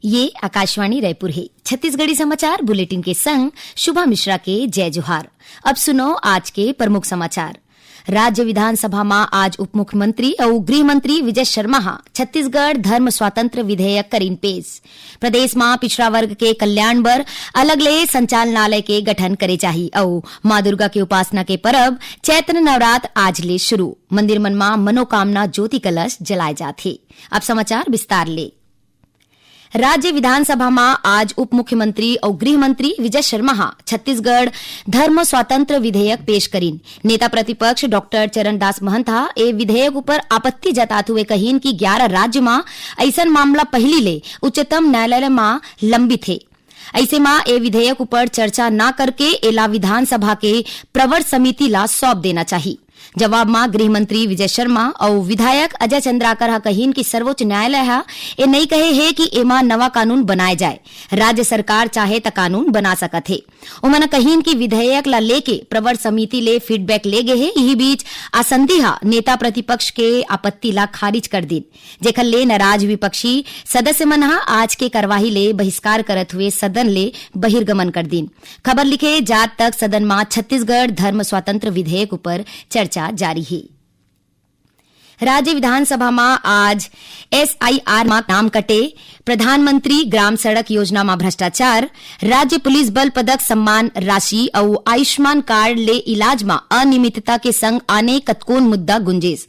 ये आकाशवाणी रायपुर है। छत्तीसगढ़ी समाचार बुलेटिन के संग शुभा मिश्रा के जय जोहार। अब सुनो आज के प्रमुख समाचार। राज्य विधानसभा में आज उप मुख्यमंत्री और गृह मंत्री विजय शर्मा छत्तीसगढ़ धर्म स्वातंत्र विधेयक करीन पेश। प्रदेश में पिछड़ा वर्ग के कल्याण बर अलग ले संचालनालय के गठन करे चाहिए और मां दुर्गा के उपासना के परब चैत्र नवरात्र आज ले शुरू। मंदिर मन में मनोकामना ज्योति कलश जलाए जाते। अब समाचार विस्तार ले। राज्य विधानसभा में आज उप मुख्यमंत्री और गृह मंत्री विजय शर्मा छत्तीसगढ़ धर्म स्वातंत्र विधेयक पेश करीन। नेता प्रतिपक्ष डॉक्टर चरणदास महंत ए विधेयक ऊपर आपत्ति जताते हुए कहीन कि 11 राज्य में ऐसा मामला पहली ले उच्चतम न्यायालय में लंबित है। ऐसे में ए विधेयक ऊपर चर्चा न करके एला विधानसभा के प्रवर समिति ला सौंप देना चाहिए। जवाब में गृह मंत्री विजय शर्मा और विधायक अजय चंद्राकर कहीन कि सर्वोच्च न्यायालय ए नहीं कहे है कि एमा नवा कानून बनाए जाए। राज्य सरकार चाहे त कानून बना सकत है। उन्होंने कहीन कि विधेयक ला लेके प्रवर समिति ले फीडबैक ले गए है। यही बीच आसंदिहा नेता प्रतिपक्ष के आपत्ति ला खारिज कर दी, जेखर ले नाराज विपक्षी सदस्य मन आज के कार्यवाही ले बहिष्कार करत हुए सदन ले बहिर्गमन कर दी। खबर लिखे जात तक सदन में छत्तीसगढ़ धर्म स्वातंत्र विधेयक ऊपर चर्चा जारी है। राज्य विधानसभा में आज SIR में नाम कटे, प्रधानमंत्री ग्राम सड़क योजना में भ्रष्टाचार, राज्य पुलिस बल पदक सम्मान राशि और आयुष्मान कार्ड ले इलाज में अनियमितता के संग आने कतकोन मुद्दा गुंजेस।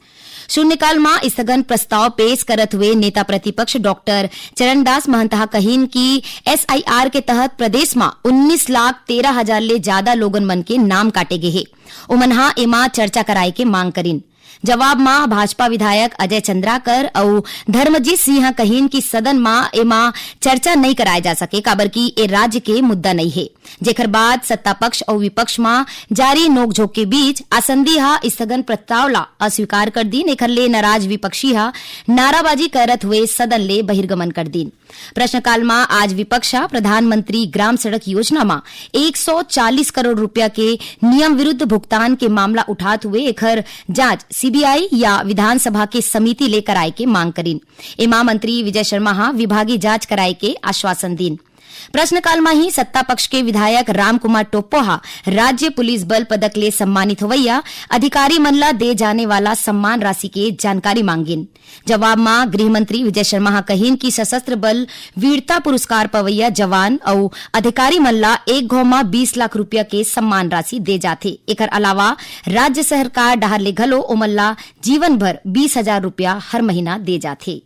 शून्यकाल में स्थगन प्रस्ताव पेश करत हुए नेता प्रतिपक्ष डॉक्टर चरणदास महंत कहीन कि SIR के तहत प्रदेश में 19,13,000 ले ज्यादा लोगन मन के नाम काटे गए है। उमनहा एमा चर्चा कराए के मांग करीन। जवाब में भाजपा विधायक अजय चंद्राकर और धर्मजीत सिंह कहीन की सदन में एमा चर्चा नहीं कराए जा सके काबर की ए राज्य के मुद्दा नहीं है। जेकर बाद सत्ता पक्ष और विपक्ष में जारी नोकझोंक के बीच आसंदिहा स्थगन प्रस्ताव ला अस्वीकार कर दी। एखर ले नाराज विपक्षी नाराबाजी करत हुए सदन ले बहिर्गमन कर दी। प्रश्नकाल में आज विपक्ष प्रधानमंत्री ग्राम सड़क योजना में 140 करोड़ रुपया के नियम विरुद्ध भुगतान के मामला उठाते हुए एखर जांच CBI या विधानसभा के समिति ले कराए के मांग करीन। एमा मंत्री विजय शर्मा विभागीय जांच कराए के आश्वासन दीन। प्रश्नकाल में ही सत्ता पक्ष के विधायक राम कुमार टोप्पो राज्य पुलिस बल पदक ले सम्मानित होवैया अधिकारी मन ला दे जाने वाला सम्मान राशि के जानकारी मांगिन। जवाब में गृह मंत्री विजय शर्मा कहीन कि सशस्त्र बल वीरता पुरस्कार पवैया जवान और अधिकारी मन ला एक घौ में 20 लाख रुपया के सम्मान राशि दे जाथे। एकर अलावा राज्य सरकार डहर ले घलो ओमन ला जीवन भर 20,000 रुपया हर महीना दे जाथे।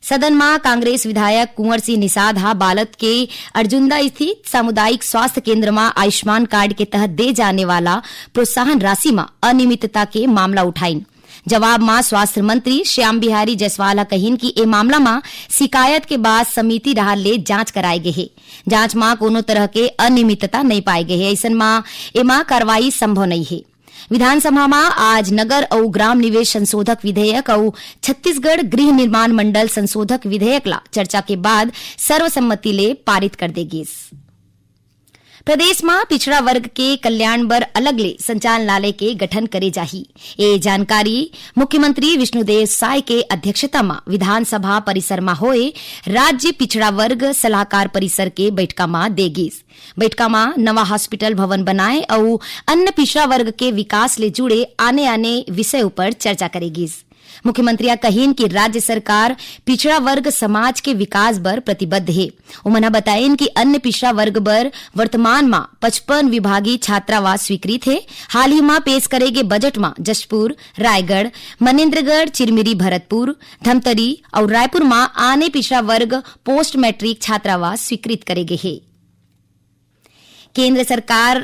सदन में कांग्रेस विधायक कुंवर सिंह निषाद बालत के अर्जुंदा स्थित सामुदायिक स्वास्थ्य केंद्र में आयुष्मान कार्ड के तहत दे जाने वाला प्रोत्साहन राशि में अनियमितता के मामला उठाइन। जवाब में स्वास्थ्य मंत्री श्याम बिहारी जायसवाल कहीन कि ए मामला में शिकायत के बाद समिति डहर ले जांच कराए गए है। जांच में कोनो तरह के अनियमितता नहीं पाए गए है। ऐसन में एमा कार्रवाई संभव नहीं है। विधानसभा में आज नगर और ग्राम निवेश संशोधक विधेयक और छत्तीसगढ़ गृह निर्माण मंडल संशोधक विधेयक ला चर्चा के बाद सर्वसम्मति ले पारित कर देगी। प्रदेश में पिछड़ा वर्ग के कल्याण बर अलग ले संचालनालय के गठन करे जाही। ये जानकारी मुख्यमंत्री विष्णुदेव साय के अध्यक्षता में विधानसभा परिसर में होए राज्य पिछड़ा वर्ग सलाहकार परिसर के बैठका में देगी। बैठका में नवा हॉस्पिटल भवन बनाए और अन्य पिछड़ा वर्ग के विकास ले जुड़े आने आने विषय ऊपर चर्चा करेगी। मुख्यमंत्री कहीन कि राज्य सरकार पिछड़ा वर्ग समाज के विकास बर प्रतिबद्ध है। उन्होंने बताएं कि अन्य पिछड़ा वर्ग बर वर्तमान में 55 विभागीय छात्रावास स्वीकृत है। हाल ही में पेश करेगे बजट में जशपुर, रायगढ़, मनेन्द्रगढ़, चिरमिरी, भरतपुर, धमतरी और रायपुर में आने पिछड़ा वर्ग पोस्ट मैट्रिक छात्रावास स्वीकृत करेगे है। केंद्र सरकार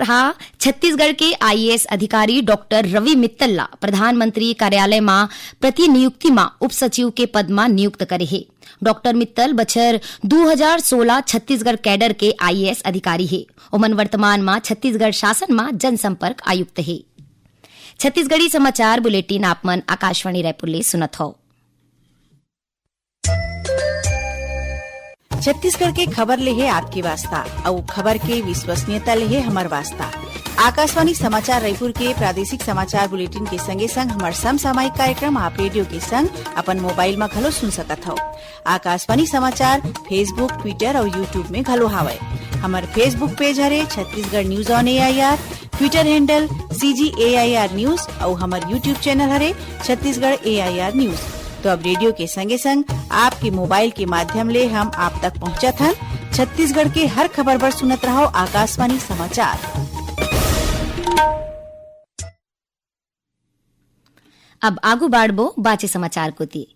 छत्तीसगढ़ के IAS अधिकारी डॉक्टर रवि मित्तल ला प्रधानमंत्री कार्यालय में प्रतिनियुक्ति में उप सचिव के पद में नियुक्त करे है। डॉक्टर मित्तल बछर 2016 छत्तीसगढ़ कैडर के IAS अधिकारी है। ओमन वर्तमान में छत्तीसगढ़ शासन में जनसंपर्क आयुक्त है। छत्तीसगढ़ी समाचार बुलेटिन आपमन आकाशवाणी रायपुर ले सुनत हो। छत्तीसगढ़ के खबर ले है आपके वास्ता और खबर के विश्वसनीयता ले है हमार वास्ता। आकाशवाणी समाचार रायपुर के प्रादेशिक समाचार बुलेटिन के संगे संग हमार समसामयिक कार्यक्रम आप रेडियो के संग अपन मोबाइल में घलो सुन सकत हो। आकाशवाणी समाचार फेसबुक, ट्विटर और यूट्यूब में घलो हावय। हमार फेसबुक पेज हरे Chhattisgarh news on AIR, Twitter handle CGAIR news और हमार यूट्यूब चैनल हरे छत्तीसगढ़ AIR न्यूज। तो अब रेडियो के संगे संग आपके मोबाइल के माध्यम ले हम आप तक पहुंचत हन। छत्तीसगढ़ के हर खबर पर सुनत रहो आकाशवाणी समाचार। अब आगू बाढ़बो बाचे समाचार को ती।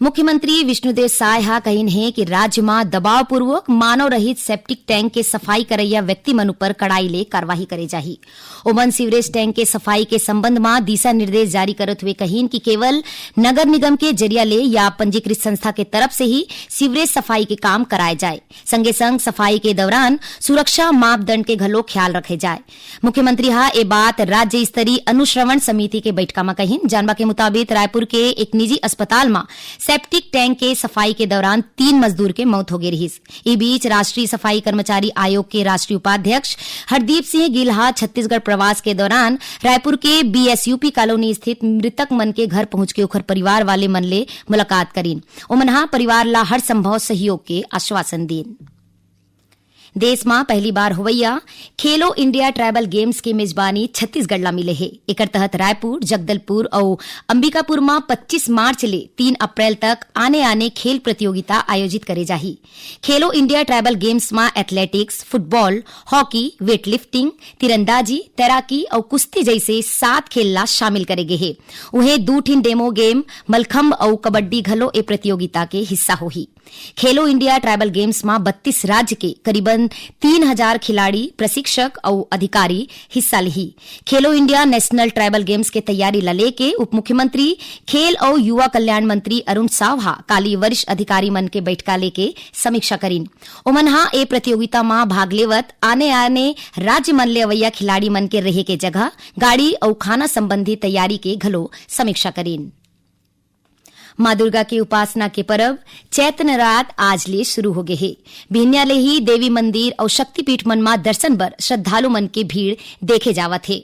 मुख्यमंत्री विष्णुदेव साय हा कहिन है कि राज्य में दबाव पूर्वक मानव रहित सेप्टिक टैंक के सफाई करैया व्यक्ति मन पर कड़ाई ले कार्यवाही करे जाही। ओमन सीवरेज टैंक के सफाई के संबंध में दिशा निर्देश जारी करत हुए कहिन कि केवल नगर निगम के जरिया ले या पंजीकृत संस्था के तरफ से ही सीवरेज सफाई के काम कराए जाए। संगे संग सफाई के दौरान सुरक्षा मापदंड के घलो ख्याल रखे जाए। मुख्यमंत्री हा ए बात राज्य स्तरीय अनुश्रवण समिति के बैठका में कहिन। जानवा के मुताबिक रायपुर के एक निजी अस्पताल में सेप्टिक टैंक के सफाई के दौरान 3 मजदूर के मौत हो गई रही। इस बीच राष्ट्रीय सफाई कर्मचारी आयोग के राष्ट्रीय उपाध्यक्ष हरदीप सिंह गिलहा छत्तीसगढ़ प्रवास के दौरान रायपुर के BSUP कॉलोनी स्थित मृतक मन के घर पहुंच के ओखर परिवार वाले मन ले मुलाकात करीन। ओमनहा परिवार ला हर संभव सहयोग के आश्वासन दीन। देश में पहली बार होवैया खेलो इंडिया ट्राइबल गेम्स की मेजबानी छत्तीसगढ़ ला मिले है। एकर तहत रायपुर, जगदलपुर और अंबिकापुर में 25 मार्च ले 3 अप्रैल तक आने खेल प्रतियोगिता आयोजित करे जाही। खेलो इंडिया ट्राइबल गेम्स में एथलेटिक्स, फुटबॉल, हॉकी, वेटलिफ्टिंग, तीरंदाजी, तैराकी और कुश्ती जैसे 7 खेल ला शामिल करे गए है। उन्हें 2 ठिन डेमो गेम मलखम्ब और कबड्डी घलो ए प्रतियोगिता के हिस्सा होही। खेलो इंडिया ट्राइबल गेम्स में 32 राज्य के करीबन 3000 खिलाड़ी, प्रशिक्षक और अधिकारी हिस्सा लिही। खेलो इंडिया नेशनल ट्राइबल गेम्स के तैयारी ला लेके उप मुख्यमंत्री खेल और युवा कल्याण मंत्री अरुण सावहा काली वरिष्ठ अधिकारी मन के बैठका लेके समीक्षा करीन। ओमनहा ए प्रतियोगिता में भाग लेवत आने राज्य मन ले अवैया खिलाड़ी मन के रहे के जगह, गाड़ी और खाना संबंधी तैयारी के घलो समीक्षा करीन। मां दुर्गा की उपासना के पर्व चैत्र नवरात्र आज ले शुरू हो गए है। बिहनिया ले ही देवी मंदिर और शक्तिपीठ मन में दर्शन बर श्रद्धालु मन के भीड़ देखे जावत है।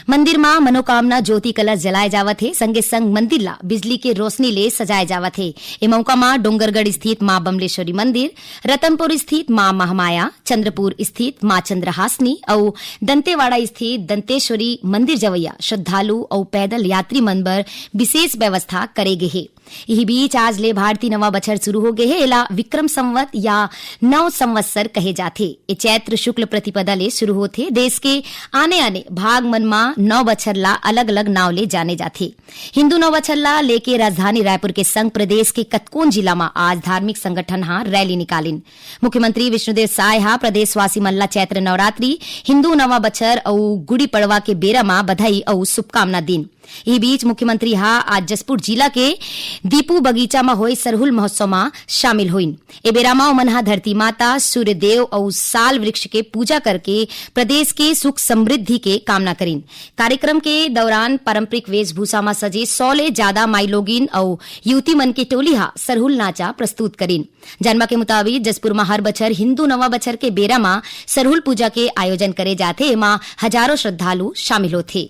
मंदिर में मनोकामना ज्योति कलश जलाए जावत है। संगे संग मंदिर ला बिजली के रोशनी ले सजाए जावत है। ए मौका में डोंगरगढ़ स्थित मां बमलेश्वरी मंदिर, रतनपुर स्थित मां महामाया, चंद्रपुर स्थित मां चंद्रहासनी और दंतेवाड़ा स्थित दंतेश्वरी मंदिर जवैया श्रद्धालु और पैदल यात्री मन बर विशेष व्यवस्था करे गए है। यही बीच आज ले भारतीय नवा बछर शुरू हो गए है। एला विक्रम संवत या नव संवत्सर कहे जाथे। ए चैत्र शुक्ल प्रतिपदा ले शुरू होथे। देश के आने भाग मन मा नव बछर ला अलग अलग नाव ले जाने जाथे। हिंदू नव बछर ला लेके राजधानी रायपुर के संग प्रदेश के कतकोन जिला में आज धार्मिक संगठन हा रैली निकालिन। मुख्यमंत्री विष्णुदेव साय हा प्रदेशवासी मन ला चैत्र नवरात्रि, हिंदू नवा बछर और गुड़ी पड़वा के बेरा मा बधाई और शुभकामना दिन। इस बीच मुख्यमंत्री हा आज जसपुर जिला के दीपू बगीचा में होए सरहुल महोत्सव में शामिल हुईन। ए बेरा में ओमनहा धरती माता, सूर्यदेव और साल वृक्ष के पूजा करके प्रदेश के सुख समृद्धि के कामना करीन। कार्यक्रम के दौरान पारंपरिक वेशभूषा में सजे 100 ले ज्यादा माई लोगिन और युवती मन के टोली हा सरहुल नाचा प्रस्तुत करीन। जानवा के मुताबिक जसपुर में हर बछर हिंदू नवा बछर के बेरा में सरहुल पूजा के आयोजन करे जाथे। एमा हजारों श्रद्धालु शामिल होथे।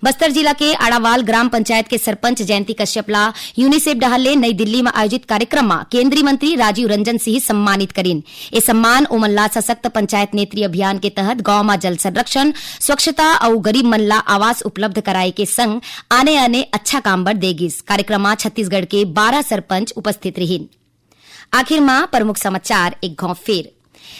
बस्तर जिला के आड़ावाल ग्राम पंचायत के सरपंच जयंती कश्यप ला यूनिसेफ डहले नई दिल्ली में आयोजित कार्यक्रम में केंद्रीय मंत्री राजीव रंजन सिंह सम्मानित करीन। ए सम्मान ओमन ला सशक्त पंचायत नेत्री अभियान के तहत गांव में जल संरक्षण, स्वच्छता और गरीब मन ला आवास उपलब्ध कराए के संग आने अच्छा काम बर देगिस। कार्यक्रम में छत्तीसगढ़ के 12 सरपंच उपस्थित रहिन। आखिर में प्रमुख समाचार एक घाव फेर।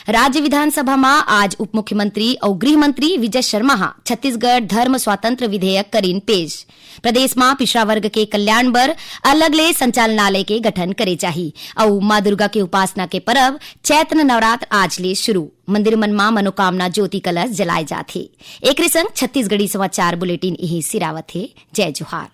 राज्य विधानसभा में आज उप मुख्यमंत्री और गृह मंत्री विजय शर्मा हा छत्तीसगढ़ धर्म स्वातंत्र विधेयक करीन पेश। प्रदेश में पिछड़ा वर्ग के कल्याण बर अलग ले संचालनालय के गठन करे जाही और मां दुर्गा के उपासना के पर्व चैत्र नवरात्र आज ले शुरू। मंदिर मन में मनोकामना ज्योति कलश जलाए जाथे। एक संग छत्तीसगढ़ी समाचार बुलेटिन यही सिरावत है। जय जोहार।